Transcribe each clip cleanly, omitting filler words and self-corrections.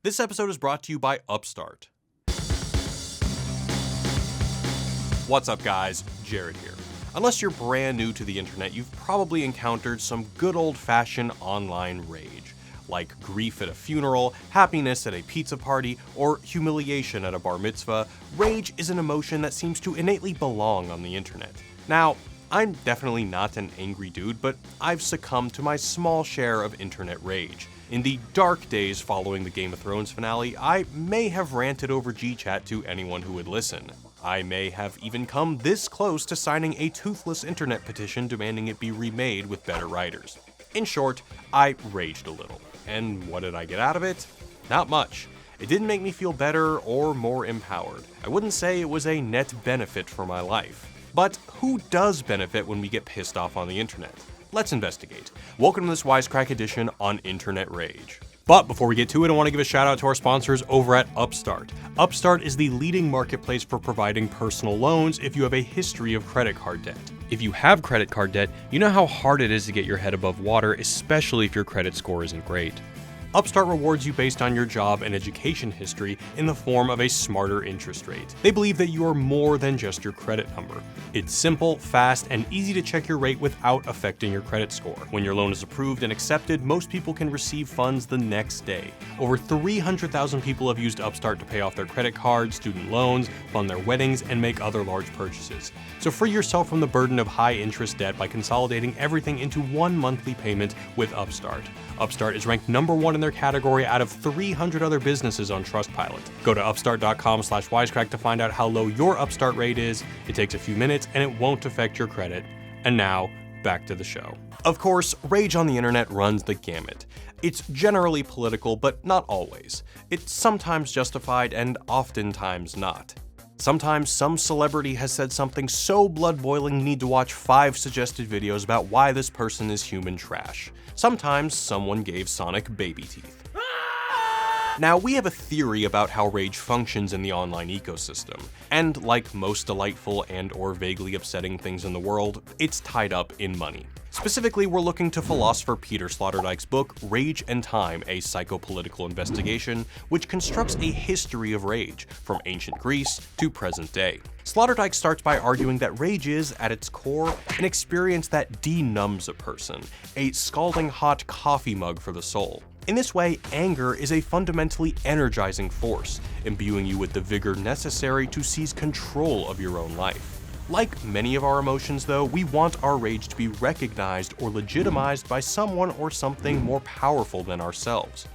This episode is brought to you by Upstart. What's up, guys? Jared here. Unless you're brand new to the internet, you've probably encountered some good old-fashioned online rage, like grief at a funeral, happiness at a pizza party, or humiliation at a bar mitzvah. Rage is an emotion that seems to innately belong on the internet. Now, I'm definitely not an angry dude, but I've succumbed to my small share of internet rage. In the dark days following the Game of Thrones finale, I may have ranted over G-Chat to anyone who would listen. I may have even come this close to signing a toothless internet petition demanding it be remade with better writers. In short, I raged a little. And what did I get out of it? Not much. It didn't make me feel better or more empowered. I wouldn't say it was a net benefit for my life. But who does benefit when we get pissed off on the internet? Let's investigate. Welcome to this Wisecrack Edition on Internet Rage. But before we get to it, I want to give a shout out to our sponsors over at Upstart. Upstart is the leading marketplace for providing personal loans if you have a history of credit card debt. If you have credit card debt, you know how hard it is to get your head above water, especially if your credit score isn't great. Upstart rewards you based on your job and education history in the form of a smarter interest rate. They believe that you are more than just your credit number. It's simple, fast, and easy to check your rate without affecting your credit score. When your loan is approved and accepted, most people can receive funds the next day. Over 300,000 people have used Upstart to pay off their credit cards, student loans, fund their weddings, and make other large purchases. So free yourself from the burden of high-interest debt by consolidating everything into one monthly payment with Upstart. Upstart is ranked #1 in their category out of 300 other businesses on Trustpilot. Go to upstart.com/wisecrack to find out how low your Upstart rate is. It takes a few minutes and it won't affect your credit. And now, back to the show. Of course, rage on the internet runs the gamut. It's generally political, but not always. It's sometimes justified and oftentimes not. Sometimes some celebrity has said something so blood-boiling you need to watch 5 suggested videos about why this person is human trash. Sometimes someone gave Sonic baby teeth. Now, we have a theory about how rage functions in the online ecosystem, and like most delightful and/or vaguely upsetting things in the world, it's tied up in money. Specifically, we're looking to philosopher Peter Sloterdijk's book, Rage and Time, a psychopolitical investigation, which constructs a history of rage, from ancient Greece to present day. Sloterdijk starts by arguing that rage is, at its core, an experience that denumbs a person, a scalding hot coffee mug for the soul. In this way, anger is a fundamentally energizing force, imbuing you with the vigor necessary to seize control of your own life. Like many of our emotions, though, we want our rage to be recognized or legitimized by someone or something more powerful than ourselves.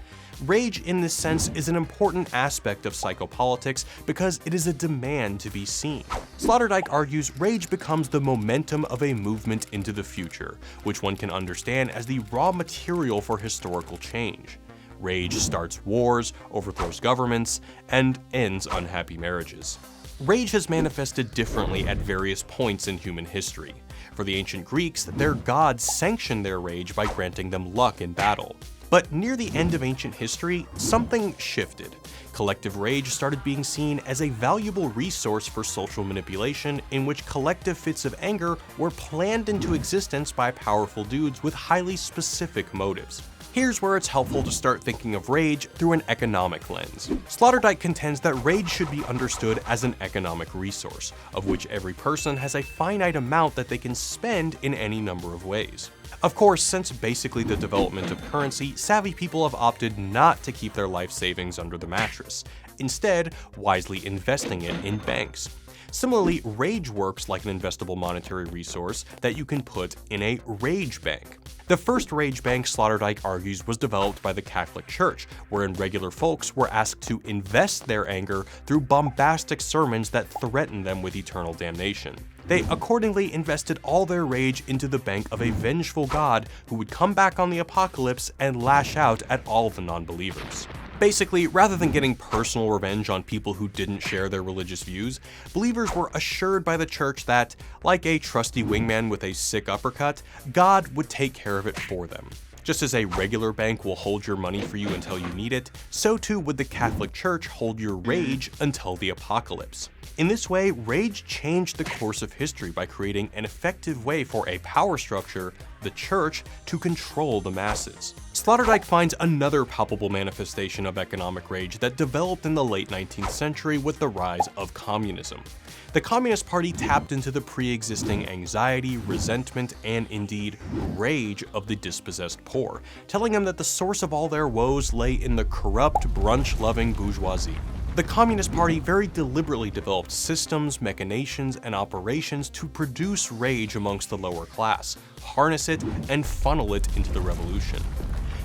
Rage, in this sense, is an important aspect of psychopolitics because it is a demand to be seen. Sloterdijk argues rage becomes the momentum of a movement into the future, which one can understand as the raw material for historical change. Rage starts wars, overthrows governments, and ends unhappy marriages. Rage has manifested differently at various points in human history. For the ancient Greeks, their gods sanctioned their rage by granting them luck in battle. But near the end of ancient history, something shifted. Collective rage started being seen as a valuable resource for social manipulation in which collective fits of anger were planned into existence by powerful dudes with highly specific motives. Here's where it's helpful to start thinking of rage through an economic lens. Sloterdijk contends that rage should be understood as an economic resource, of which every person has a finite amount that they can spend in any number of ways. Of course, since basically the development of currency, savvy people have opted not to keep their life savings under the mattress, instead wisely investing it in banks. Similarly, rage works like an investable monetary resource that you can put in a rage bank. The first rage bank, Sloterdijk argues, was developed by the Catholic Church, wherein regular folks were asked to invest their anger through bombastic sermons that threatened them with eternal damnation. They accordingly invested all their rage into the bank of a vengeful god who would come back on the apocalypse and lash out at all the non-believers. Basically, rather than getting personal revenge on people who didn't share their religious views, believers were assured by the church that, like a trusty wingman with a sick uppercut, God would take care of it for them. Just as a regular bank will hold your money for you until you need it, so too would the Catholic Church hold your rage until the apocalypse. In this way, rage changed the course of history by creating an effective way for a power structure, the church, to control the masses. Sloterdijk finds another palpable manifestation of economic rage that developed in the late 19th century with the rise of communism. The Communist Party tapped into the pre-existing anxiety, resentment, and indeed rage of the dispossessed poor, telling them that the source of all their woes lay in the corrupt, brunch-loving bourgeoisie. The Communist Party very deliberately developed systems, machinations, and operations to produce rage amongst the lower class, harness it, and funnel it into the revolution.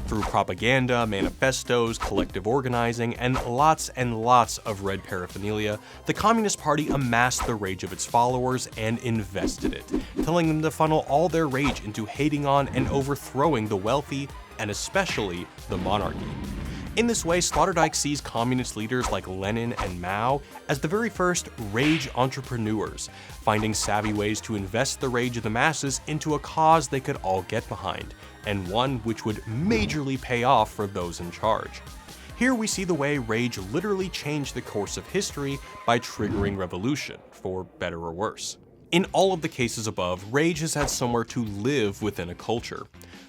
Through propaganda, manifestos, collective organizing, and lots of red paraphernalia, the Communist Party amassed the rage of its followers and invested it, telling them to funnel all their rage into hating on and overthrowing the wealthy, and especially the monarchy. In this way, Sloterdijk sees communist leaders like Lenin and Mao as the very first rage entrepreneurs, finding savvy ways to invest the rage of the masses into a cause they could all get behind, and one which would majorly pay off for those in charge. Here we see the way rage literally changed the course of history by triggering revolution, for better or worse. In all of the cases above, rage has had somewhere to live within a culture.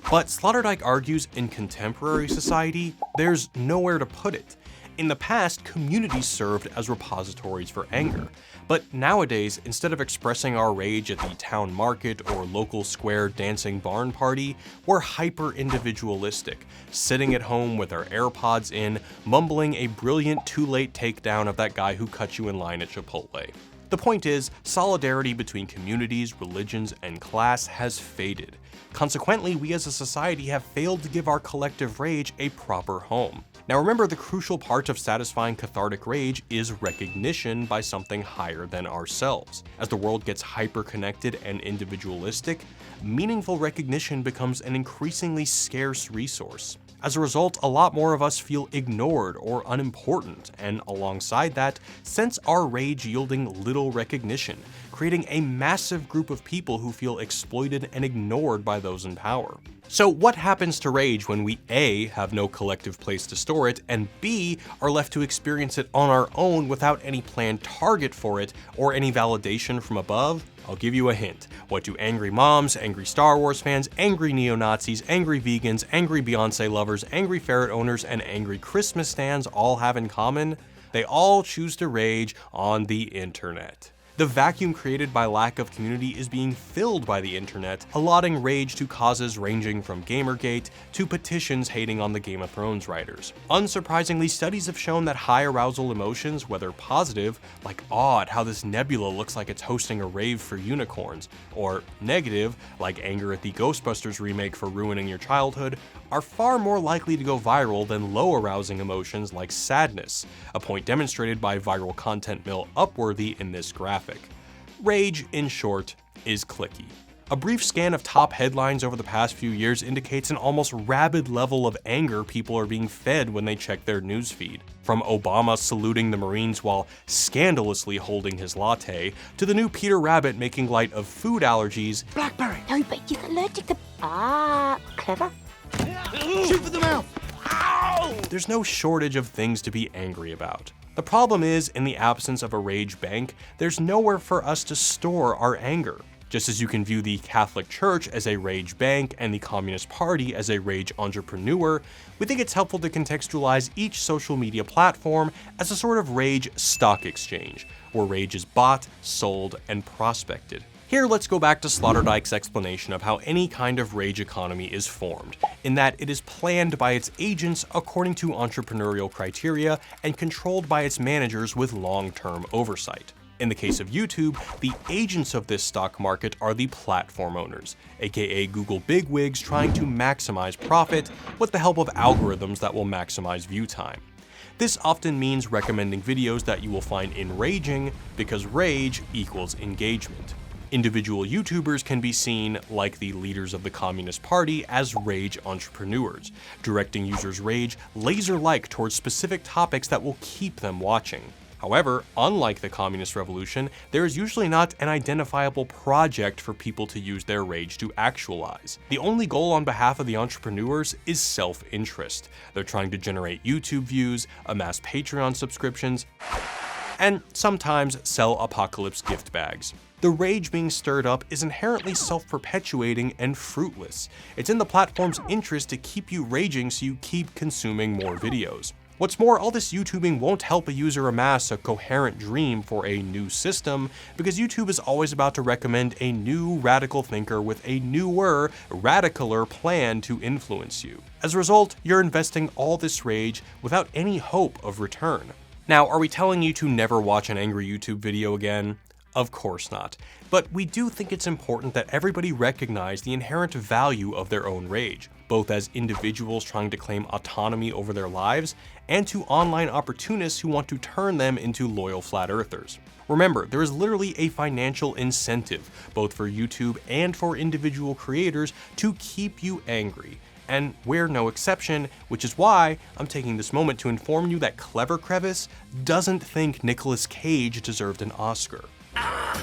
But Sloterdijk argues in contemporary society, there's nowhere to put it. In the past, communities served as repositories for anger. But nowadays, instead of expressing our rage at the town market or local square dancing barn party, we're hyper-individualistic, sitting at home with our AirPods in, mumbling a brilliant too-late takedown of that guy who cut you in line at Chipotle. The point is, solidarity between communities, religions, and class has faded. Consequently, we as a society have failed to give our collective rage a proper home. Now remember, the crucial part of satisfying cathartic rage is recognition by something higher than ourselves. As the world gets hyper-connected and individualistic, meaningful recognition becomes an increasingly scarce resource. As a result, a lot more of us feel ignored or unimportant, and alongside that, sense our rage yielding little recognition, creating a massive group of people who feel exploited and ignored by those in power. So what happens to rage when we A, have no collective place to store it, and B, are left to experience it on our own without any planned target for it or any validation from above? I'll give you a hint. What do angry moms, angry Star Wars fans, angry neo-Nazis, angry vegans, angry Beyonce lovers, angry ferret owners, and angry Christmas stands all have in common? They all choose to rage on the internet. The vacuum created by lack of community is being filled by the internet, allotting rage to causes ranging from Gamergate to petitions hating on the Game of Thrones writers. Unsurprisingly, studies have shown that high arousal emotions, whether positive, like awe at how this nebula looks like it's hosting a rave for unicorns, or negative, like anger at the Ghostbusters remake for ruining your childhood, are far more likely to go viral than low arousing emotions like sadness, a point demonstrated by viral content mill Upworthy in this graphic. Rage, in short, is clicky. A brief scan of top headlines over the past few years indicates an almost rabid level of anger people are being fed when they check their newsfeed. From Obama saluting the Marines while scandalously holding his latte, to the new Peter Rabbit making light of food allergies. Blackberry! No, but he's allergic to... clever. Shoot for the mouth! Ow! There's no shortage of things to be angry about. The problem is, in the absence of a rage bank, there's nowhere for us to store our anger. Just as you can view the Catholic Church as a rage bank and the Communist Party as a rage entrepreneur, we think it's helpful to contextualize each social media platform as a sort of rage stock exchange, where rage is bought, sold, and prospected. Here, let's go back to Sloterdijk's explanation of how any kind of rage economy is formed, in that it is planned by its agents according to entrepreneurial criteria and controlled by its managers with long-term oversight. In the case of YouTube, the agents of this stock market are the platform owners, aka Google bigwigs trying to maximize profit with the help of algorithms that will maximize view time. This often means recommending videos that you will find enraging, because rage equals engagement. Individual YouTubers can be seen, like the leaders of the Communist Party, as rage entrepreneurs, directing users' rage laser-like towards specific topics that will keep them watching. However, unlike the Communist Revolution, there is usually not an identifiable project for people to use their rage to actualize. The only goal on behalf of the entrepreneurs is self-interest. They're trying to generate YouTube views, amass Patreon subscriptions, and sometimes sell apocalypse gift bags. The rage being stirred up is inherently self-perpetuating and fruitless. It's in the platform's interest to keep you raging so you keep consuming more videos. What's more, all this YouTubing won't help a user amass a coherent dream for a new system, because YouTube is always about to recommend a new radical thinker with a newer, radicaler plan to influence you. As a result, you're investing all this rage without any hope of return. Now, are we telling you to never watch an angry YouTube video again? Of course not. But we do think it's important that everybody recognize the inherent value of their own rage, both as individuals trying to claim autonomy over their lives, and to online opportunists who want to turn them into loyal flat earthers. Remember, there is literally a financial incentive, both for YouTube and for individual creators, to keep you angry. And we're no exception, which is why I'm taking this moment to inform you that Clever Crevice doesn't think Nicolas Cage deserved an Oscar.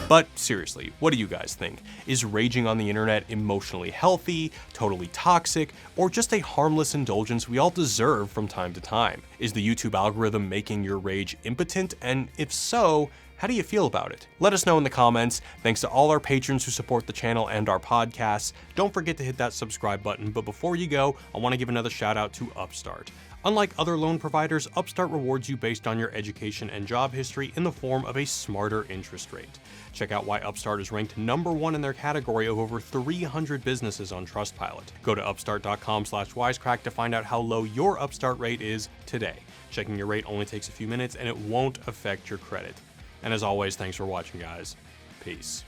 But seriously, what do you guys think? Is raging on the internet emotionally healthy, totally toxic, or just a harmless indulgence we all deserve from time to time? Is the YouTube algorithm making your rage impotent? And if so, how do you feel about it? Let us know in the comments. Thanks to all our patrons who support the channel and our podcasts. Don't forget to hit that subscribe button, but before you go, I want to give another shout out to Upstart. Unlike other loan providers, Upstart rewards you based on your education and job history in the form of a smarter interest rate. Check out why Upstart is ranked #1 in their category of over 300 businesses on Trustpilot. Go to upstart.com/wisecrack to find out how low your Upstart rate is today. Checking your rate only takes a few minutes and it won't affect your credit. And as always, thanks for watching, guys. Peace.